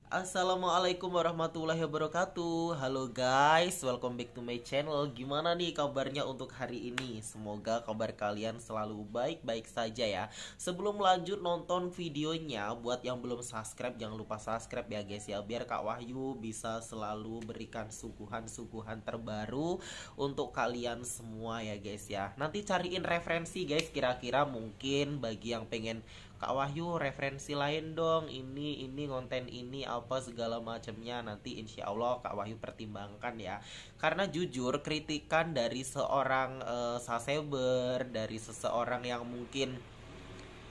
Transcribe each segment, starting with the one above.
Assalamualaikum warahmatullahi wabarakatuh. Halo guys, welcome back to my channel. Gimana nih kabarnya untuk hari ini? Semoga kabar kalian selalu baik-baik saja ya. Sebelum lanjut nonton videonya, buat yang belum subscribe jangan lupa subscribe ya guys ya, biar Kak Wahyu bisa selalu berikan suguhan-suguhan terbaru untuk kalian semua ya guys ya. Nanti cariin referensi guys, kira-kira mungkin bagi yang pengen Kak Wahyu referensi lain dong, ini konten ini apa segala macamnya, nanti insya Allah Kak Wahyu pertimbangkan ya. Karena jujur kritikan dari seorang saseber, dari seseorang yang mungkin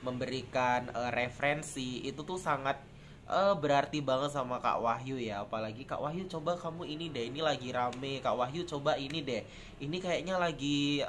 memberikan referensi itu tuh sangat berarti banget sama Kak Wahyu ya. Apalagi Kak Wahyu, coba kamu ini deh, ini lagi rame. Kak Wahyu coba ini deh, ini kayaknya lagi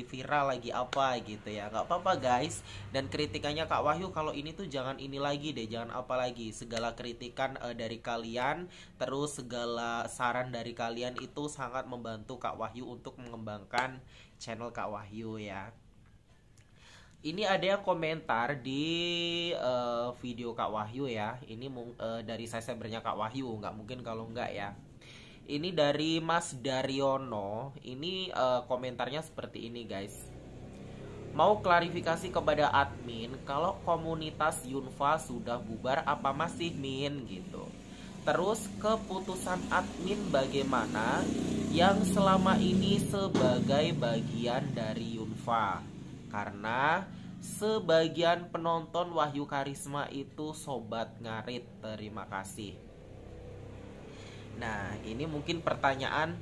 viral, lagi apa gitu ya. Nggak apa-apa guys. Dan kritikannya Kak Wahyu, kalau ini tuh jangan ini lagi deh, jangan apa lagi. Segala kritikan dari kalian, terus segala saran dari kalian itu sangat membantu Kak Wahyu untuk mengembangkan channel Kak Wahyu ya. Ini ada yang komentar di video Kak Wahyu ya. Ini dari saya sebenarnya Kak Wahyu, nggak mungkin kalau nggak ya. Ini dari Mas Daryono. Ini komentarnya seperti ini guys. Mau klarifikasi kepada admin, kalau komunitas Yunfa sudah bubar apa masih Min gitu. Terus keputusan admin bagaimana yang selama ini sebagai bagian dari Yunfa. Karena sebagian penonton Wahyu Karisma itu sobat ngarit. Terima kasih. Nah, ini mungkin pertanyaan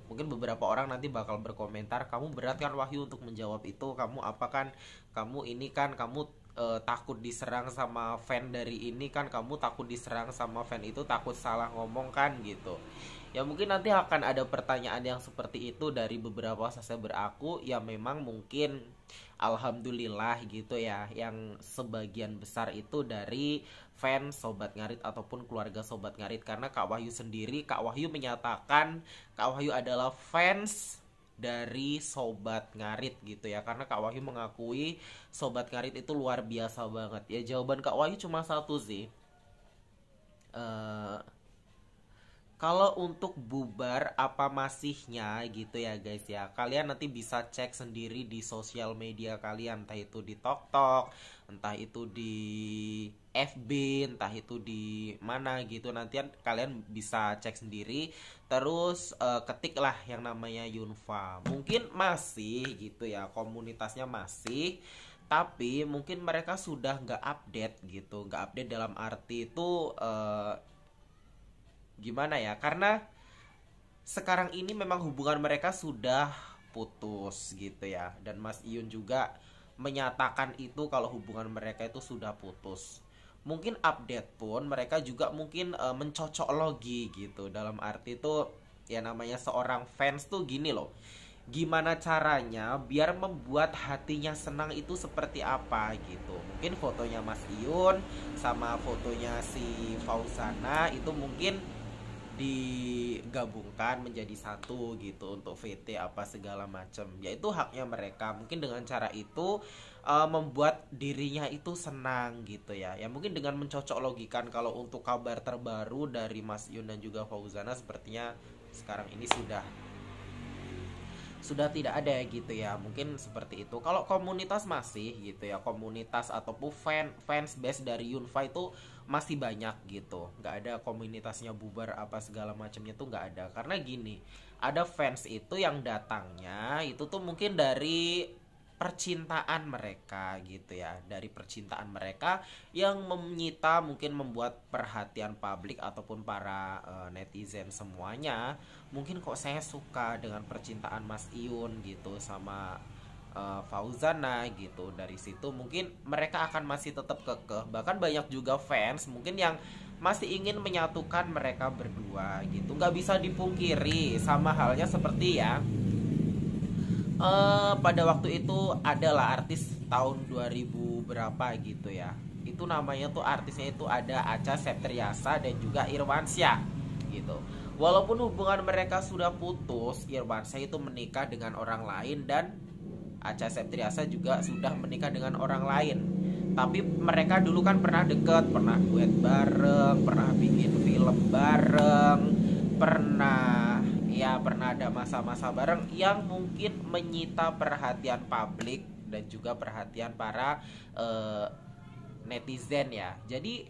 mungkin beberapa orang nanti bakal berkomentar, kamu berat kan Wahyu untuk menjawab itu, kamu apa kan, kamu ini kan, kamu takut diserang sama fan dari ini kan, kamu takut diserang sama fan itu, takut salah ngomong kan gitu. Ya mungkin nanti akan ada pertanyaan yang seperti itu dari beberapa subscriber aku. Ya memang mungkin alhamdulillah gitu ya, yang sebagian besar itu dari fans Sobat Ngarit ataupun keluarga Sobat Ngarit. Karena Kak Wahyu sendiri, Kak Wahyu menyatakan Kak Wahyu adalah fans dari Sobat Ngarit gitu ya. Karena Kak Wahyu mengakui Sobat Ngarit itu luar biasa banget. Ya jawaban Kak Wahyu cuma satu sih, kalau untuk bubar apa masihnya gitu ya guys ya, kalian nanti bisa cek sendiri di sosial media kalian, entah itu di TokTok, entah itu di FB, entah itu di mana gitu. Nanti kalian bisa cek sendiri. Terus ketiklah yang namanya Yunfa. Mungkin masih gitu ya, komunitasnya masih, tapi mungkin mereka sudah nggak update gitu. Nggak update dalam arti itu gimana ya, karena sekarang ini memang hubungan mereka sudah putus gitu ya. Dan Mas Iyun juga menyatakan itu kalau hubungan mereka itu sudah putus. Mungkin update pun mereka juga mungkin mencocok logi gitu. Dalam arti itu ya, namanya seorang fans tuh gini loh, gimana caranya biar membuat hatinya senang itu seperti apa gitu. Mungkin fotonya Mas Iyun sama fotonya si Fauzana itu mungkin digabungkan menjadi satu gitu untuk VT apa segala macam. Ya itu haknya mereka. Mungkin dengan cara itu membuat dirinya itu senang gitu ya. Ya mungkin dengan mencocok logikan kalau untuk kabar terbaru dari Mas Yun dan juga Fauzana sepertinya sekarang ini sudah tidak ada gitu ya. Mungkin seperti itu. Kalau komunitas masih gitu ya, komunitas ataupun fans base dari Yunfa itu masih banyak gitu. Nggak ada komunitasnya bubar apa segala macamnya tuh nggak ada. Karena gini, ada fans itu yang datangnya itu tuh mungkin dari percintaan mereka gitu ya, dari percintaan mereka yang menyita, mungkin membuat perhatian publik ataupun para netizen semuanya. Mungkin kok saya suka dengan percintaan Mas Iyun gitu sama Fauzana gitu. Dari situ mungkin mereka akan masih tetap kekeh. Bahkan banyak juga fans mungkin yang masih ingin menyatukan mereka berdua gitu. Nggak bisa dipungkiri, sama halnya seperti ya, pada waktu itu adalah artis tahun 2000 berapa gitu ya. Itu namanya tuh, artisnya itu ada Acha Septriasa dan juga Irwansyah gitu. Walaupun hubungan mereka sudah putus, Irwansyah itu menikah dengan orang lain dan Acha Septriasa juga sudah menikah dengan orang lain. Tapi mereka dulu kan pernah deket, pernah duet bareng, pernah bikin film bareng, pernah ada masa-masa bareng yang mungkin menyita perhatian publik dan juga perhatian para eh, netizen ya. Jadi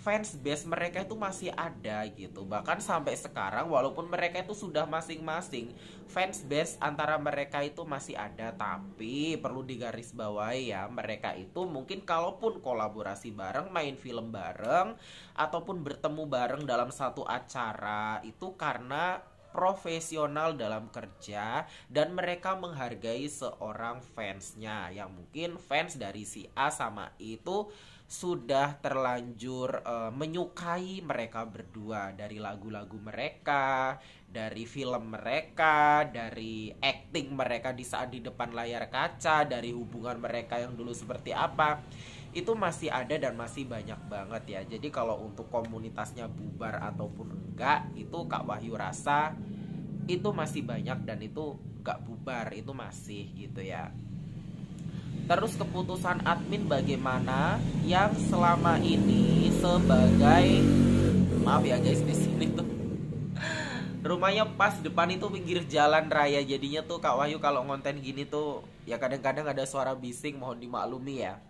fans base mereka itu masih ada gitu. Bahkan sampai sekarang walaupun mereka itu sudah masing-masing, fans base antara mereka itu masih ada. Tapi perlu digarisbawahi ya, mereka itu mungkin kalaupun kolaborasi bareng, main film bareng, ataupun bertemu bareng dalam satu acara, itu karena profesional dalam kerja dan mereka menghargai seorang fansnya, yang mungkin fans dari si A sama itu sudah terlanjur menyukai mereka berdua, dari lagu-lagu mereka, dari film mereka, dari acting mereka di saat di depan layar kaca, dari hubungan mereka yang dulu seperti apa. Itu masih ada dan masih banyak banget ya. Jadi kalau untuk komunitasnya bubar ataupun enggak, itu Kak Wahyu rasa itu masih banyak dan itu enggak bubar, itu masih gitu ya. Terus keputusan admin bagaimana yang selama ini sebagai, maaf ya guys, di sini tuh rumahnya pas depan itu pinggir jalan raya, jadinya tuh Kak Wahyu kalau ngonten gini tuh ya kadang-kadang ada suara bising, mohon dimaklumi ya.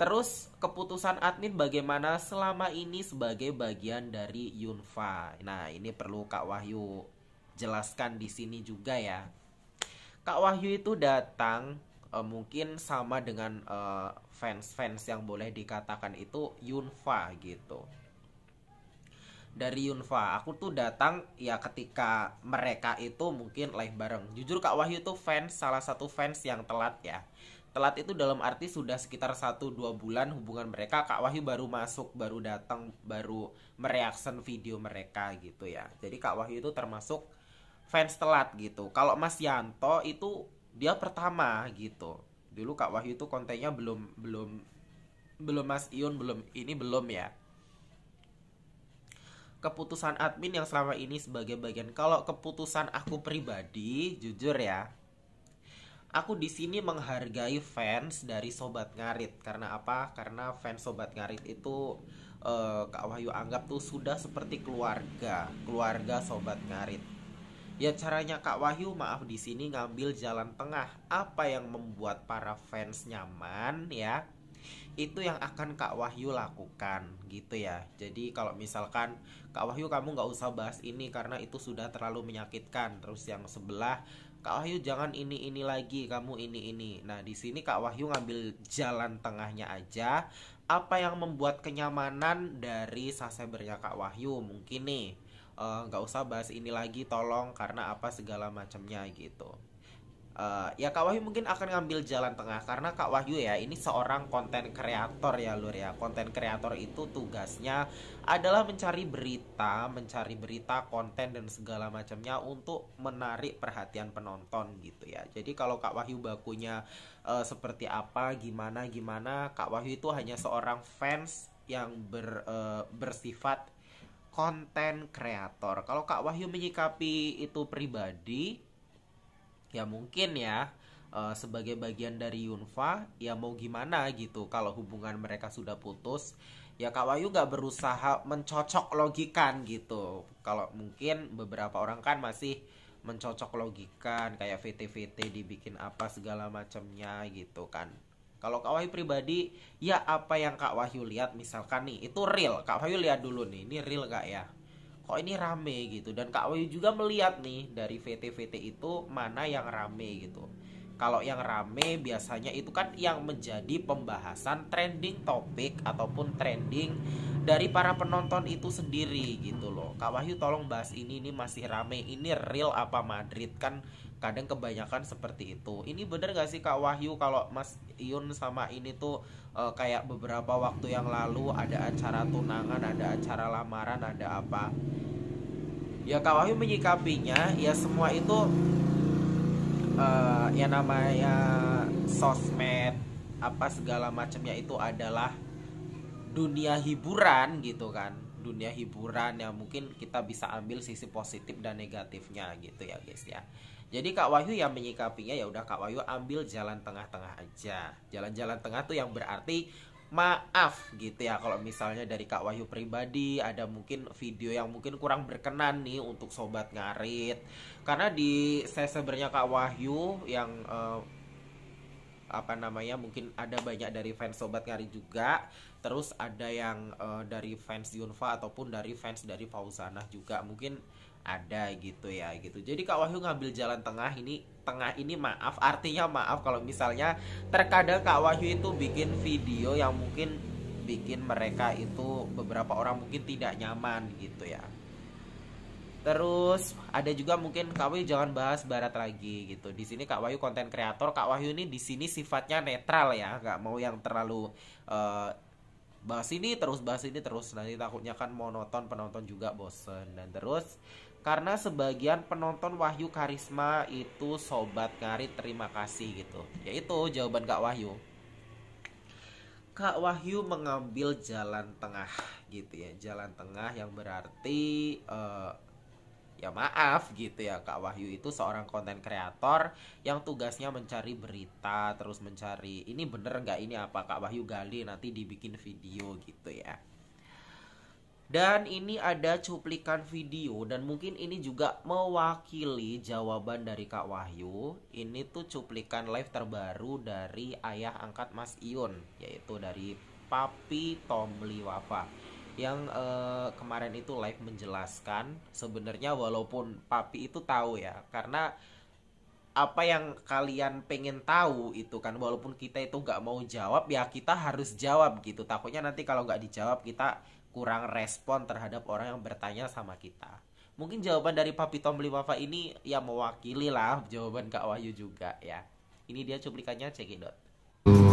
Terus keputusan admin bagaimana selama ini sebagai bagian dari Yunfa. Nah, ini perlu Kak Wahyu jelaskan di sini juga ya. Kak Wahyu itu datang mungkin sama dengan fans-fans yang boleh dikatakan itu Yunfa gitu. Dari Yunfa, aku tuh datang ya ketika mereka itu mungkin live bareng. Jujur Kak Wahyu tuh fans, salah satu fans yang telat ya. Telat itu dalam arti sudah sekitar 1-2 bulan hubungan mereka, Kak Wahyu baru masuk, baru datang, baru mereaction video mereka gitu ya. Jadi Kak Wahyu itu termasuk fans telat gitu. Kalau Mas Yanto itu dia pertama gitu. Dulu Kak Wahyu itu kontennya belum Mas Iun belum ya. Keputusan admin yang selama ini sebagai bagian, kalau keputusan aku pribadi jujur ya, aku di sini menghargai fans dari Sobat Ngarit. Karena apa? Karena fans Sobat Ngarit itu Kak Wahyu anggap tuh sudah seperti keluarga Sobat Ngarit. Ya caranya Kak Wahyu, maaf di sini ngambil jalan tengah. Apa yang membuat para fans nyaman ya, itu yang akan Kak Wahyu lakukan gitu ya. Jadi kalau misalkan Kak Wahyu kamu nggak usah bahas ini karena itu sudah terlalu menyakitkan. Terus yang sebelah, Kak Wahyu jangan ini lagi, kamu ini. Nah di sini Kak Wahyu ngambil jalan tengahnya aja. Apa yang membuat kenyamanan dari subscribernya Kak Wahyu, mungkin nih nggak usah bahas ini lagi tolong, karena apa segala macamnya gitu. Ya Kak Wahyu mungkin akan ngambil jalan tengah, karena Kak Wahyu ya ini seorang konten kreator ya lur ya. Konten kreator itu tugasnya adalah mencari berita, konten dan segala macamnya untuk menarik perhatian penonton gitu ya. Jadi kalau Kak Wahyu bakunya seperti apa, gimana, Kak Wahyu itu hanya seorang fans yang bersifat konten kreator. Kalau Kak Wahyu menyikapi itu pribadi, ya mungkin ya sebagai bagian dari Yunfa, ya mau gimana gitu. Kalau hubungan mereka sudah putus, ya Kak Wahyu gak berusaha mencocok logikan gitu. Kalau mungkin beberapa orang kan masih mencocok logikan, kayak VT-VT dibikin apa segala macamnya gitu kan. Kalau Kak Wahyu pribadi, ya apa yang Kak Wahyu lihat, misalkan nih itu real, Kak Wahyu lihat dulu nih, ini real gak ya? Kok ini rame gitu. Dan Kak Wahyu juga melihat nih dari VT-VT itu mana yang rame gitu. Kalau yang rame biasanya itu kan yang menjadi pembahasan trending topik ataupun trending dari para penonton itu sendiri gitu loh. Kak Wahyu tolong bahas ini masih rame, ini real apa Madrid, kan kadang kebanyakan seperti itu. Ini bener gak sih Kak Wahyu kalau Mas Iun sama ini tuh kayak beberapa waktu yang lalu ada acara tunangan, ada acara lamaran, ada apa, ya Kak Wahyu menyikapinya ya semua itu ya namanya sosmed apa segala macamnya itu adalah dunia hiburan gitu kan. Dunia hiburan yang mungkin kita bisa ambil sisi positif dan negatifnya gitu ya guys ya. Jadi Kak Wahyu yang menyikapinya ya udah Kak Wahyu ambil jalan tengah-tengah aja. Jalan-jalan tengah tuh yang berarti maaf gitu ya. Kalau misalnya dari Kak Wahyu pribadi ada mungkin video yang mungkin kurang berkenan nih untuk sobat ngarit. Karena di sesebernya Kak Wahyu yang apa namanya, mungkin ada banyak dari fans sobat ngarit juga, terus ada yang dari fans Yunfa ataupun dari fans dari Fauzanah juga mungkin ada gitu ya gitu. Jadi Kak Wahyu ngambil jalan tengah ini maaf, artinya maaf kalau misalnya terkadang Kak Wahyu itu bikin video yang mungkin bikin mereka itu beberapa orang mungkin tidak nyaman gitu ya. Terus ada juga mungkin Kak Wahyu jangan bahas barat lagi gitu. Di sini Kak Wahyu konten kreator, Kak Wahyu ini di sini sifatnya netral ya, nggak mau yang terlalu bahas ini terus nanti takutnya kan monoton, penonton juga bosen. Dan terus karena sebagian penonton Wahyu Karisma itu sobat ngarit terima kasih gitu. Yaitu jawaban Kak Wahyu. Kak Wahyu mengambil jalan tengah gitu ya, jalan tengah yang berarti ya maaf gitu ya, Kak Wahyu itu seorang konten kreator yang tugasnya mencari berita, terus mencari ini bener nggak, ini apa, Kak Wahyu gali nanti dibikin video gitu ya. Dan ini ada cuplikan video dan mungkin ini juga mewakili jawaban dari Kak Wahyu. Ini tuh cuplikan live terbaru dari ayah angkat Mas Iun, yaitu dari Papi Tomli Wafa, yang kemarin itu live menjelaskan sebenarnya walaupun Papi itu tahu ya, karena apa yang kalian pengen tahu itu kan walaupun kita itu nggak mau jawab ya kita harus jawab gitu, takutnya nanti kalau nggak dijawab kita kurang respon terhadap orang yang bertanya sama kita. Mungkin jawaban dari Papi Tomli Wafa ini ya mewakili lah jawaban Kak Wahyu juga ya. Ini dia cuplikannya, cekidot.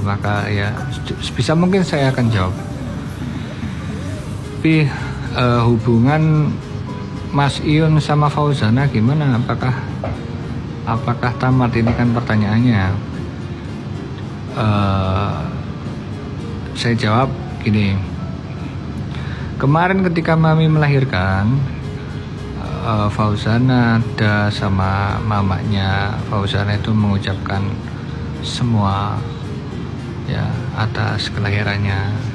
Maka ya sebisa mungkin saya akan jawab. Tapi hubungan Mas Iun sama Fauzanah gimana? Apakah tamat, ini kan pertanyaannya. Saya jawab gini. Kemarin ketika Mami melahirkan, Fauzanah sama mamanya Fauzanah itu mengucapkan semua ya atas kelahirannya.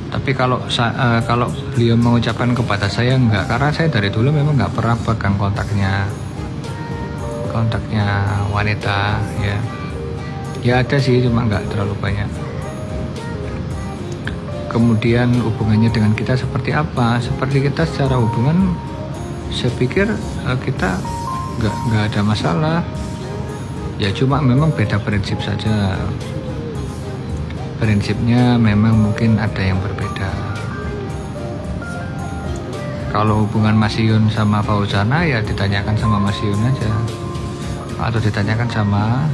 Tapi kalau beliau mengucapkan kepada saya enggak, karena saya dari dulu memang enggak pernah pegang kontaknya wanita ya. Ya ada sih, cuma enggak terlalu banyak. Kemudian hubungannya dengan kita seperti apa? Seperti kita secara hubungan, saya pikir kita nggak ada masalah. Ya cuma memang beda prinsip saja. Prinsipnya memang mungkin ada yang berbeda. Kalau hubungan Mas Iun sama Fauzanah ya ditanyakan sama Mas Iun aja, atau ditanyakan sama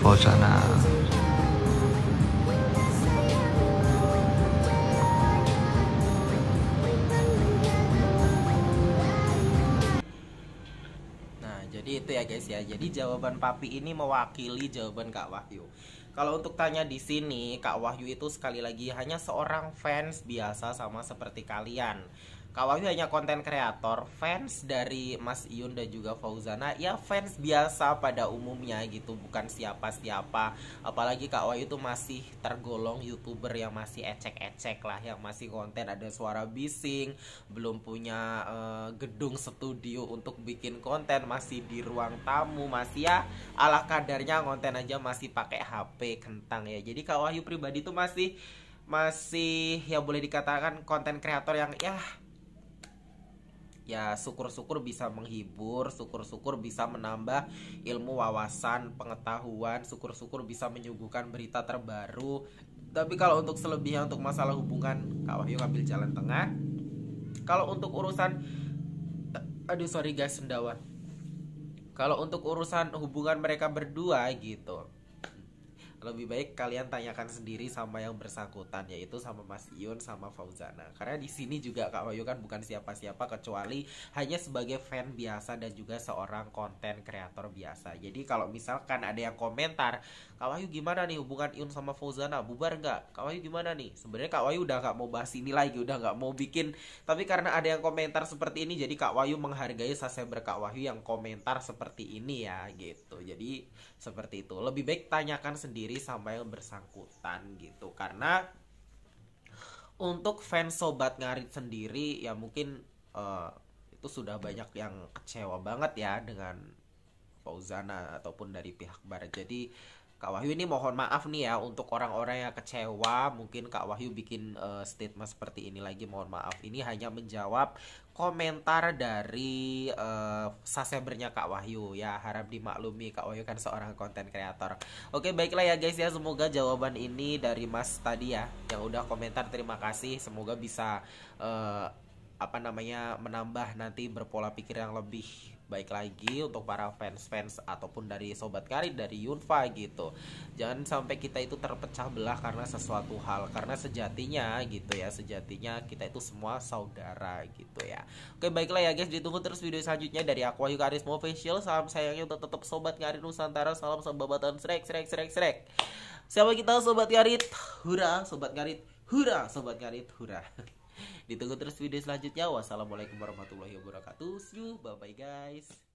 Fauzanah. Jadi itu ya guys ya. Jadi jawaban Papi ini mewakili jawaban Kak Wahyu. Kalau untuk tanya di sini, Kak Wahyu itu sekali lagi hanya seorang fans biasa sama seperti kalian. Kak Wahyu hanya konten kreator, fans dari Mas Iun dan juga Fauzanah, ya fans biasa pada umumnya gitu, bukan siapa-siapa. Apalagi Kak Wahyu itu masih tergolong YouTuber yang masih ecek-ecek lah, yang masih konten ada suara bising, belum punya gedung studio untuk bikin konten, masih di ruang tamu, masih ya ala kadarnya konten aja, masih pakai HP kentang ya. Jadi Kak Wahyu pribadi itu masih ya boleh dikatakan konten kreator yang ya syukur-syukur bisa menghibur, syukur-syukur bisa menambah ilmu, wawasan, pengetahuan, syukur-syukur bisa menyuguhkan berita terbaru. Tapi kalau untuk selebihnya, untuk masalah hubungan, Kak Wahyu ngambil jalan tengah. Kalau untuk urusan aduh sorry guys, sendawan. Kalau untuk urusan hubungan mereka berdua gitu, Lebih baik kalian tanyakan sendiri sama yang bersangkutan, yaitu sama Mas Iun sama Fauzana. Karena di sini juga Kak Wahyu kan bukan siapa-siapa kecuali hanya sebagai fan biasa dan juga seorang konten kreator biasa. Jadi kalau misalkan ada yang komentar, Kak Wahyu gimana nih hubungan Iun sama Fauzana, bubar nggak? Kak Wahyu gimana nih? Sebenarnya Kak Wahyu udah nggak mau bahas ini lagi, udah nggak mau bikin. Tapi karena ada yang komentar seperti ini, jadi Kak Wahyu menghargai subscriber Kak Wahyu yang komentar seperti ini ya, gitu. Jadi seperti itu. Lebih baik tanyakan sendiri sama yang bersangkutan gitu. Karena untuk fans Sobat Ngarit sendiri ya mungkin itu sudah banyak yang kecewa banget ya dengan Fauzana ataupun dari pihak Barat. Jadi Kak Wahyu ini mohon maaf nih ya untuk orang-orang yang kecewa. Mungkin Kak Wahyu bikin statement seperti ini lagi, mohon maaf. Ini hanya menjawab komentar dari subscribernya Kak Wahyu ya, harap dimaklumi. Kak Wahyu kan seorang konten kreator. Oke, baiklah ya guys ya, semoga jawaban ini dari Mas tadi ya yang udah komentar, terima kasih. Semoga bisa menambah nanti berpola pikir yang lebih baik lagi untuk para fans-fans ataupun dari Sobat Ngarit, dari Yunfa gitu. Jangan sampai kita itu terpecah belah karena sesuatu hal, karena sejatinya gitu ya, sejatinya kita itu semua saudara gitu ya. Oke, baiklah ya guys, ditunggu terus video selanjutnya dari aku Wahyu Karisma Official. Salam sayangnya untuk tetap Sobat Ngarit Nusantara, salam sembabatan srek. Siapa kita Sobat Ngarit? Hura Sobat Ngarit, hura Sobat Ngarit, hura. Ditunggu terus video selanjutnya. Wassalamualaikum warahmatullahi wabarakatuh. See you, bye bye guys.